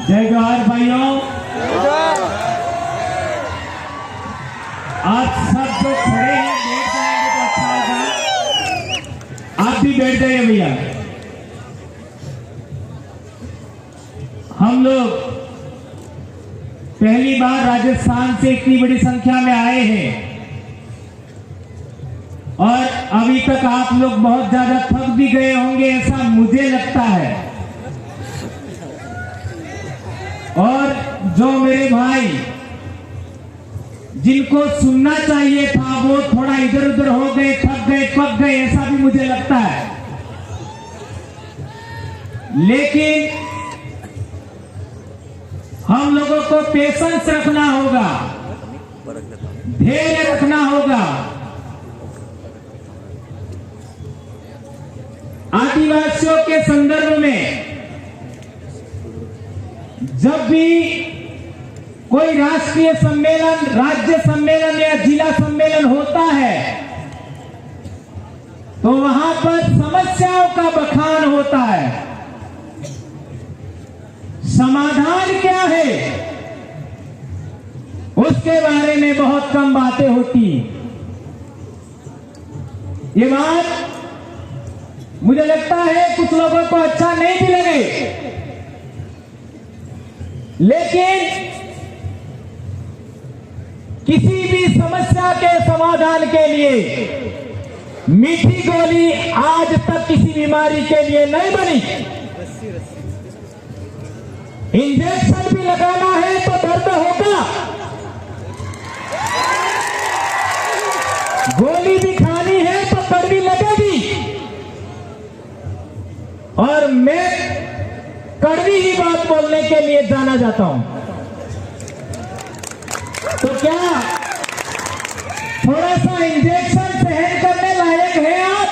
जय जोहार भाइयों। आप सब जो खड़े हैं बैठ जाएंगे तो अच्छा होगा। आप भी बैठ जाइए भैया। हम लोग पहली बार राजस्थान से इतनी बड़ी संख्या में आए हैं और अभी तक आप लोग बहुत ज्यादा थक भी गए होंगे ऐसा मुझे लगता है। और जो मेरे भाई जिनको सुनना चाहिए था वो थोड़ा इधर उधर हो गए, थक गए, पक गए, ऐसा भी मुझे लगता है। लेकिन हम लोगों को पेशेंस रखना होगा, धैर्य रखना होगा। आदिवासियों के संदर्भ में जब भी कोई राष्ट्रीय सम्मेलन, राज्य सम्मेलन या जिला सम्मेलन होता है तो वहां पर समस्याओं का बखान होता है। समाधान क्या है उसके बारे में बहुत कम बातें होती। ये बात मुझे लगता है कुछ लोगों को अच्छा नहीं भी लगे, लेकिन किसी भी समस्या के समाधान के लिए मीठी गोली आज तक किसी बीमारी के लिए नहीं बनी। इंजेक्शन भी लगाना है तो दर्द होगा, गोली भी खानी है तो कड़वी लगेगी। और मैं कड़वी ही बात बोलने के लिए जाना जाता हूं। तो क्या थोड़ा सा इंजेक्शन सहन करने लायक है आप?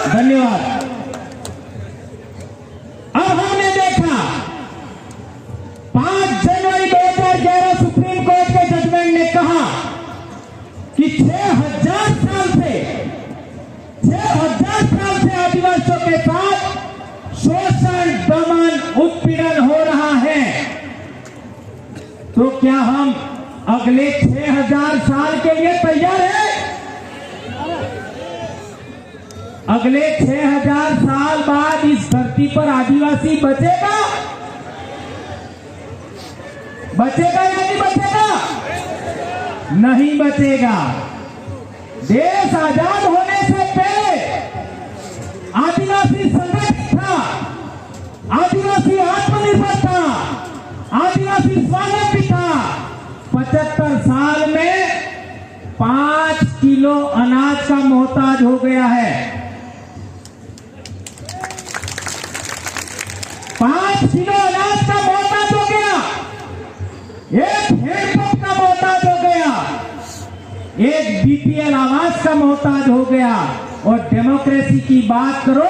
धन्यवाद। अब हमने देखा 5 जनवरी 2011 सुप्रीम कोर्ट के जजमेंट ने कहा कि 6000 साल से आदिवासियों के साथ शोषण, दमन, उत्पीड़न हो रहा है। तो क्या हम अगले 6000 साल के लिए तैयार हैं? अगले 6000 साल बाद इस धरती पर आदिवासी बचेगा? बचेगा या नहीं बचेगा? नहीं बचेगा। देश आजाद होने से पहले आदिवासी संगठित था, आदिवासी आत्मनिर्भर था, आदिवासी स्वावलंबी था। 75 साल में 5 किलो अनाज का मोहताज हो गया है। 5 किलो अनाज का मोहताज हो गया, एक हैंडपंप का मोहताज हो गया, एक बीपीएल आवास का मोहताज हो गया। और डेमोक्रेसी की बात करो,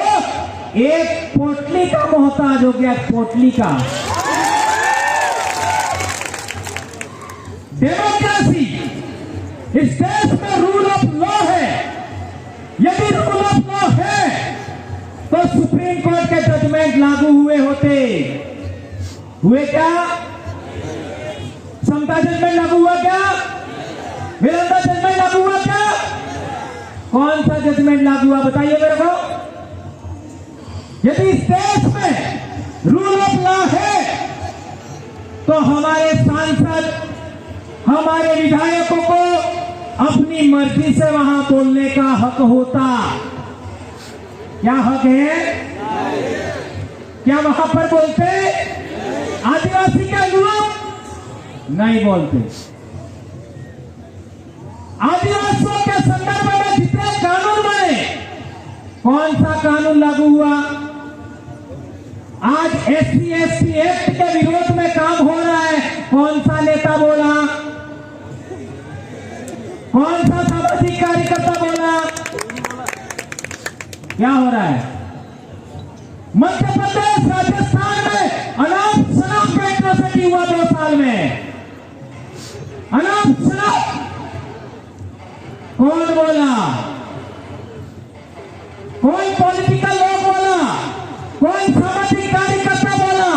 एक पोटली का मोहताज हो गया, पोटली का। डेमोक्रेसी इस देश में रूल ऑफ लॉ है। यदि रूल ऑफ लॉ है तो सुप्रीम कोर्ट के जजमेंट लागू हुए होते। हुए क्या? समता जजमेंट लागू हुआ क्या? विरंदा जजमेंट लागू हुआ क्या? कौन सा जजमेंट लागू हुआ बताइए मेरे को। यदि इस देश में रूल ऑफ लॉ है तो हमारे सांसद, हमारे विधायकों को अपनी मर्जी से वहां बोलने का हक होता। क्या हक है? क्या वहां पर बोलते आदिवासी के लोग? नहीं बोलते। आदिवासियों के संदर्भ में जितने कानून बने, कौन सा कानून लागू हुआ? आज SC ST एक्ट के विरोध में काम हो रहा है, कौन सा नेता बोला? कौन सा सामाजिक कार्यकर्ता बोला? क्या हो रहा है? मध्य प्रदेश, राजस्थान में अनाप शनाप पे एट्रोसिटी हुआ 2 साल में। अनाप शनाप कौन बोला? कौन पॉलिटिकल लोग बोला? कौन सामाजिक कार्यकर्ता बोला?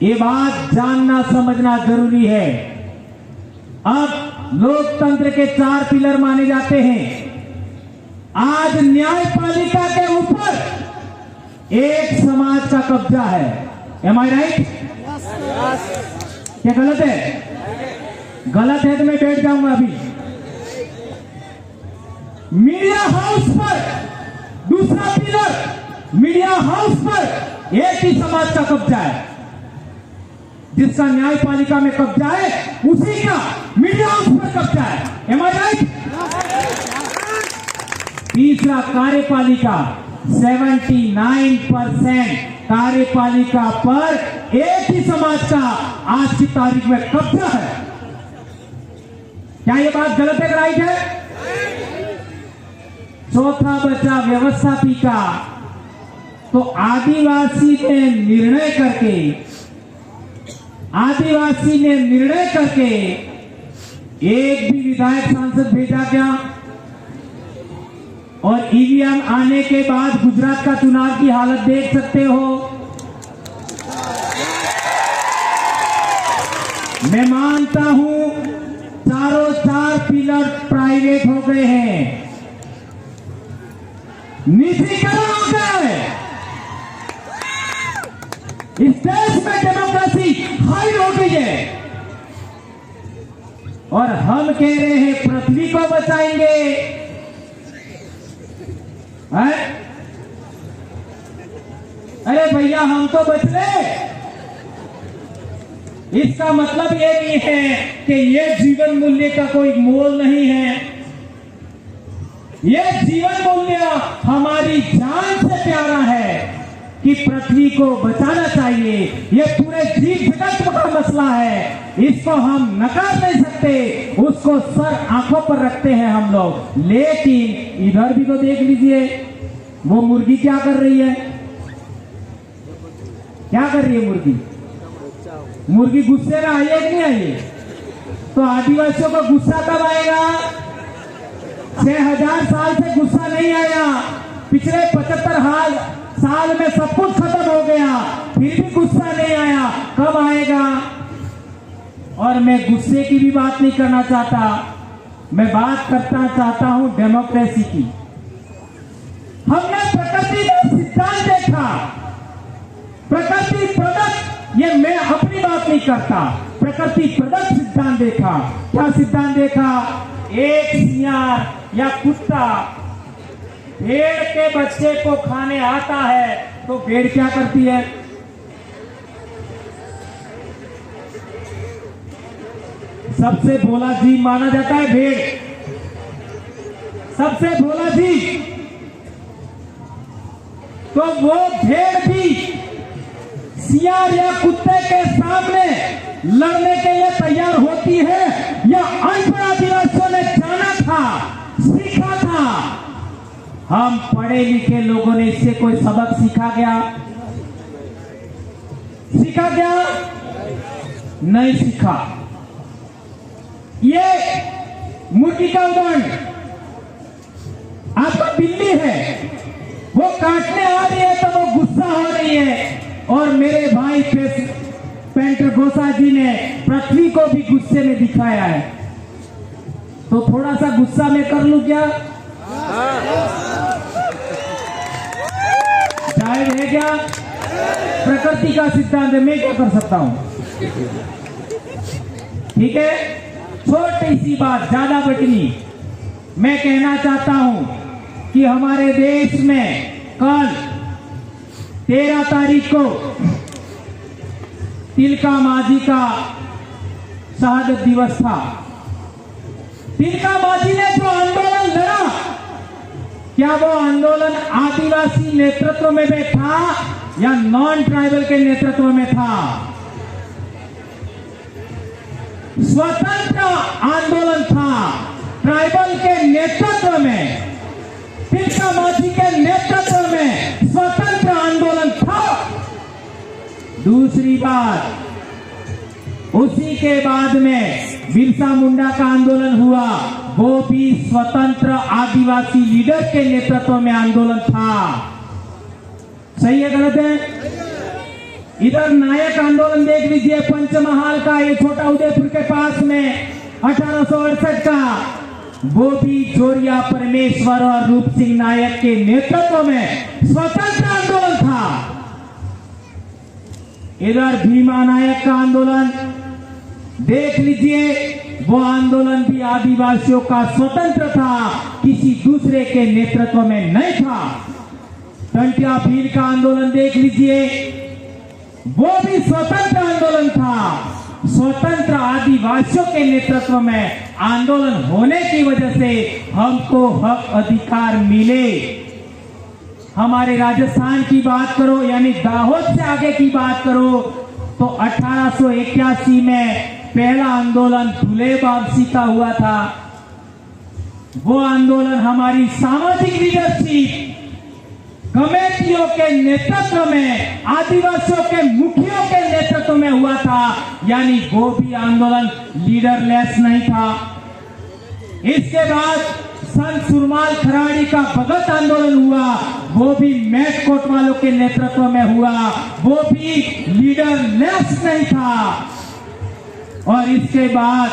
ये बात जानना समझना जरूरी है। अब लोकतंत्र के 4 पिलर माने जाते हैं। आज न्यायपालिका के ऊपर एक समाज का कब्जा है। एम आई राइट? क्या गलत है? गलत है तो मैं बैठ जाऊंगा अभी। मीडिया हाउस पर दूसरा पिलर, मीडिया हाउस पर एक ही समाज का कब्जा है। जिसका न्यायपालिका में कब्जा है उसी का मीडिया हाउस पर कब्जा है। एम आई राइट? तीसरा कार्यपालिका, 79% कार्यपालिका पर एक ही समाज का आज की तारीख में कब्जा है। क्या ये बात गलत है, राइट है? चौथा बचा व्यवस्थापिका। तो आदिवासी ने निर्णय करके एक भी विधायक सांसद भेजा क्या? और ईवीएम आने के बाद गुजरात का चुनाव की हालत देख सकते हो। मैं मानता हूं चारों 4 पिलर प्राइवेट हो गए हैं, निजीकरण हो गया है। इस देश में डेमोक्रेसी हाई हो गई है और हम कह रहे हैं पृथ्वी को बचाएंगे। है? अरे भैया हम तो बच गए। इसका मतलब ये नहीं है कि ये जीवन मूल्य का कोई मोल नहीं है। ये जीवन मूल्य हमारी जान से प्यारा है कि पृथ्वी को बचाना चाहिए। ये पूरे जीव जगत का मसला है, इसको हम नकार नहीं सकते। उसको सर आंखों पर रखते हैं हम लोग। लेकिन इधर भी तो देख लीजिए, वो मुर्गी क्या कर रही है? क्या कर रही है मुर्गी? मुर्गी गुस्से में आई है कि नहीं आई है? तो आदिवासियों को गुस्सा कब आएगा? 6000 साल से गुस्सा नहीं आया। पिछले 75 साल में सब कुछ खत्म हो गया, फिर भी गुस्सा नहीं आया। कब आएगा? और मैं गुस्से की भी बात नहीं करना चाहता, मैं बात करना चाहता हूं डेमोक्रेसी की। हमने प्रकृति का सिद्धांत देखा, प्रकृति प्रदत्त, ये मैं अपनी बात नहीं करता, प्रकृति प्रदत्त सिद्धांत देखा। क्या सिद्धांत देखा? एक सियार या कुत्ता भेड़ के बच्चे को खाने आता है तो भेड़ क्या करती है? सबसे भोला जीव माना जाता है भेड़, सबसे भोला जीव। तो वो भेड़ भी सियार या कुत्ते के सामने लड़ने के लिए तैयार होती है। या अनपढ़ आदिवासियों ने जाना था, सीखा था। हम पढ़े लिखे लोगों ने इससे कोई सबक सीखा क्या? सीखा क्या? नहीं सीखा। ये मुर्गी का उदाहरण, आपका बिल्ली है, वो काटने आ रही है तो वो गुस्सा हो रही है। और मेरे भाई पेंटर गोसा जी ने पृथ्वी को भी गुस्से में दिखाया है। तो थोड़ा सा गुस्सा में कर लूं क्या? जायज है क्या? प्रकृति का सिद्धांत है, मैं क्या कर सकता हूं? ठीक है, छोटी सी बात, ज्यादा बटनी। मैं कहना चाहता हूं कि हमारे देश में कल 13 तारीख को तिलका मांझी का शहादत दिवस था। तिलका मांझी ने जो आंदोलन लड़ा, क्या वो आंदोलन आदिवासी नेतृत्व में था या नॉन ट्राइबल के नेतृत्व में था? स्वतंत्र आंदोलन था, ट्राइबल के नेतृत्व में, तिलका मांझी के नेतृत्व में स्वतंत्र आंदोलन था। दूसरी बात, उसी के बाद में बिरसा मुंडा का आंदोलन हुआ, वो भी स्वतंत्र आदिवासी लीडर के नेतृत्व में आंदोलन था। सही है गलत है? इधर नायक आंदोलन देख लीजिए पंचमहाल का, ये छोटा उदयपुर के पास में 1868 का, वो भी जोरिया परमेश्वर और रूप सिंह नायक के नेतृत्व में स्वतंत्र आंदोलन था। इधर भीमा नायक का आंदोलन देख लीजिए, वो आंदोलन भी आदिवासियों का स्वतंत्र था, किसी दूसरे के नेतृत्व में नहीं था। टंटिया भील का आंदोलन देख लीजिए, वो भी स्वतंत्र आंदोलन था। स्वतंत्र आदिवासियों के नेतृत्व में आंदोलन होने की वजह से हमको हक अधिकार मिले। हमारे राजस्थान की बात करो, यानी दाहोद से आगे की बात करो, तो 1881 में पहला आंदोलन धुले वापसी का हुआ था। वो आंदोलन हमारी सामाजिक लीडरशिप कमेटियों के नेतृत्व में, आदिवासियों के मुखियों के नेतृत्व में हुआ था, यानी वो भी आंदोलन लीडरलेस नहीं था। इसके बाद संत सुरमाल खराड़ी का भगत आंदोलन हुआ, वो भी मैट कोट वालों के नेतृत्व में हुआ, वो भी लीडरलेस नहीं था। और इसके बाद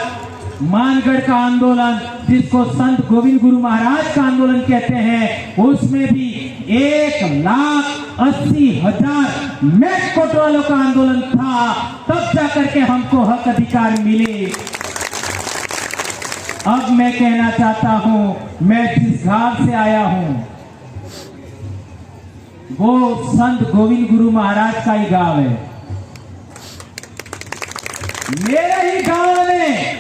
मानगढ़ का आंदोलन, जिसको संत गोविंद गुरु महाराज का आंदोलन कहते हैं, उसमें भी 1,80,000 मैट कोट वालों का आंदोलन था, तब जाकर के हमको हक अधिकार मिले। अब मैं कहना चाहता हूं, मैं जिस गांव से आया हूं वो संत गोविंद गुरु महाराज का ही गांव है। मेरे ही गांव में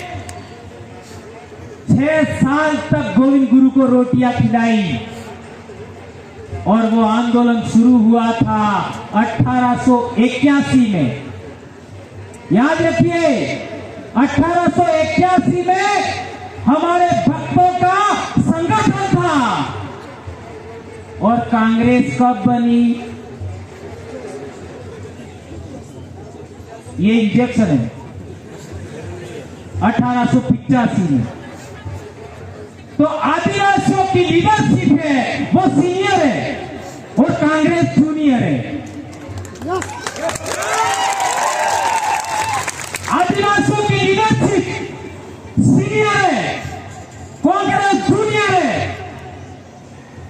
6 साल तक गोविंद गुरु को रोटियां खिलाई, और वो आंदोलन शुरू हुआ था 1881 में। याद रखिए, 1881 में हमारे भक्तों का संगठन था। और कांग्रेस कब बनी? ये इंजेक्शन है 1885 में। तो आदिवासियों की लीडरशिप है, वो सीनियर है और कांग्रेस जूनियर है। आदिवासियों की लीडरशिप सीनियर है, कांग्रेस जूनियर है।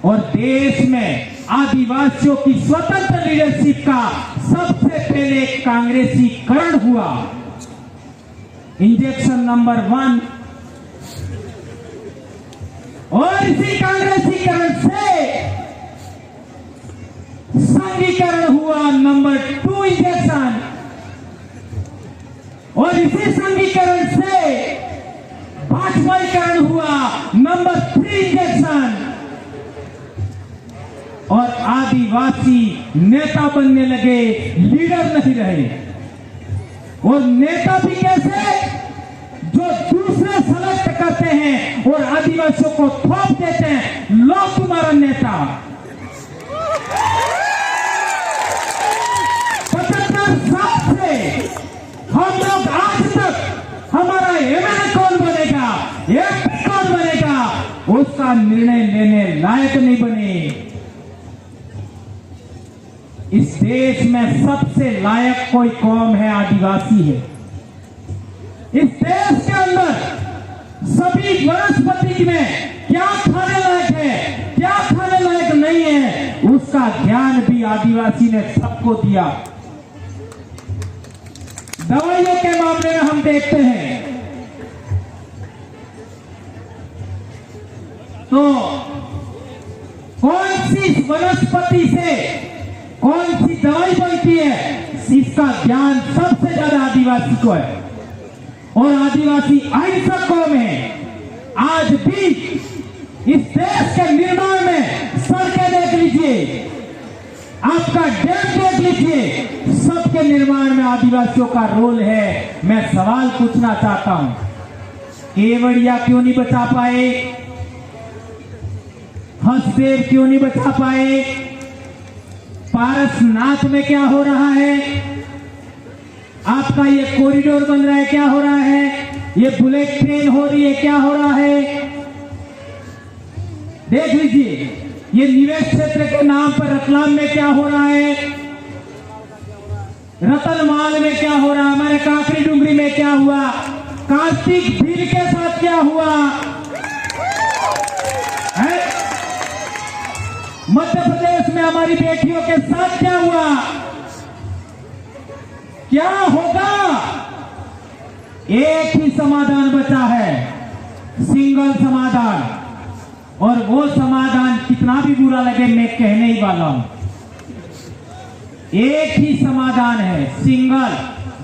और देश में आदिवासियों की स्वतंत्र लीडरशिप का सबसे पहले कांग्रेसीकरण हुआ। इंजेक्शन नंबर 1, और इसी कांग्रेसीकरण से संघीकरण हुआ नंबर 2 इंजेक्शन, और इसी संघीकरण से भाजपाईकरण हुआ नंबर 3 इंजेक्शन। और आदिवासी नेता बनने लगे, लीडर नहीं रहे। और नेता भी कैसे? जो दूसरे सेलेक्ट करते हैं और आदिवासियों को थोप देते हैं, लो तुम्हारा नेता। 75 साल से हम लोग आज तक हमारा एमएलए कौन बनेगा, एमपी कौन बनेगा, उसका निर्णय लेने लायक नहीं बने। इस देश में सबसे लायक कोई कौम है, आदिवासी है। इस देश के अंदर सभी वनस्पति में क्या खाने लायक है, क्या खाने लायक नहीं है, उसका ज्ञान भी आदिवासी ने सबको दिया। दवाइयों के मामले में हम देखते हैं तो कौन सी वनस्पति से कौन सी दवाई बनती है, इसका ज्ञान सबसे ज्यादा आदिवासी को है। और आदिवासी अहिंसक कौम है। आज भी इस देश के निर्माण में सड़कें देख लीजिए, आपका डैम देख लीजिए, सबके निर्माण में आदिवासियों का रोल है। मैं सवाल पूछना चाहता हूं, केवड़िया क्यों नहीं बचा पाए? हंसदेव क्यों नहीं बचा पाए? पारसनाथ में क्या हो रहा है? आपका ये कॉरिडोर बन रहा है, क्या हो रहा है? ये बुलेट ट्रेन हो रही है, क्या हो रहा है? देख लीजिए, ये निवेश क्षेत्र के नाम पर रतलाम में क्या हो रहा है? रतनमाल में क्या हो रहा, हमारे काकरी डुंगरी में क्या हुआ, कार्तिक भील के साथ क्या हुआ है, मध्य प्रदेश में हमारी बेटियों के साथ क्या हुआ, क्या होगा। एक ही समाधान बचा है, सिंगल समाधान, और वो समाधान कितना भी बुरा लगे मैं कहने ही वाला हूं। एक ही समाधान है, सिंगल।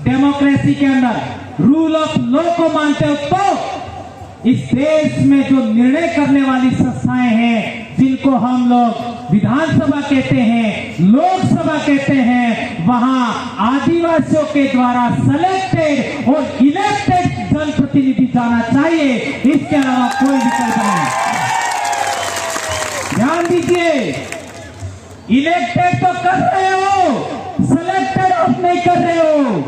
डेमोक्रेसी के अंदर रूल ऑफ लॉ को मानते हो तो इस देश में जो निर्णय करने वाली संस्थाएं हैं, जिनको हम लोग विधानसभा कहते हैं, लोकसभा कहते हैं, वहां आदिवासियों के द्वारा सेलेक्टेड और इलेक्टेड जनप्रतिनिधि जाना चाहिए, इसके अलावा कोई विकल्प नहीं। ध्यान दीजिए, इलेक्टेड तो कर रहे हो, सेलेक्टेड आप नहीं कर रहे हो,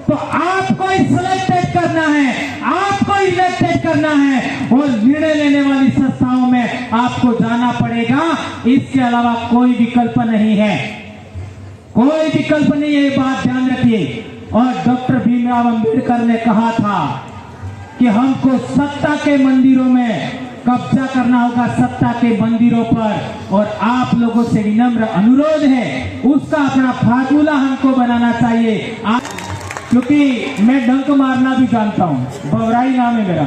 तो आपको सिलेक्टेड करना है, आपको इलेक्टेड करना है, और निर्णय लेने वाली संस्थाओं में आपको जाना पड़ेगा, इसके अलावा कोई विकल्प नहीं है, कोई विकल्प नहीं है, ये बात ध्यान रखिए। और डॉक्टर भीमराव अंबेडकर ने कहा था कि हमको सत्ता के मंदिरों में कब्जा करना होगा, सत्ता के मंदिरों पर, और आप लोगों से विनम्र अनुरोध है उसका अपना फार्मूला हमको बनाना चाहिए। क्योंकि मैं डंक मारना भी जानता हूं, बवराई नाम है मेरा।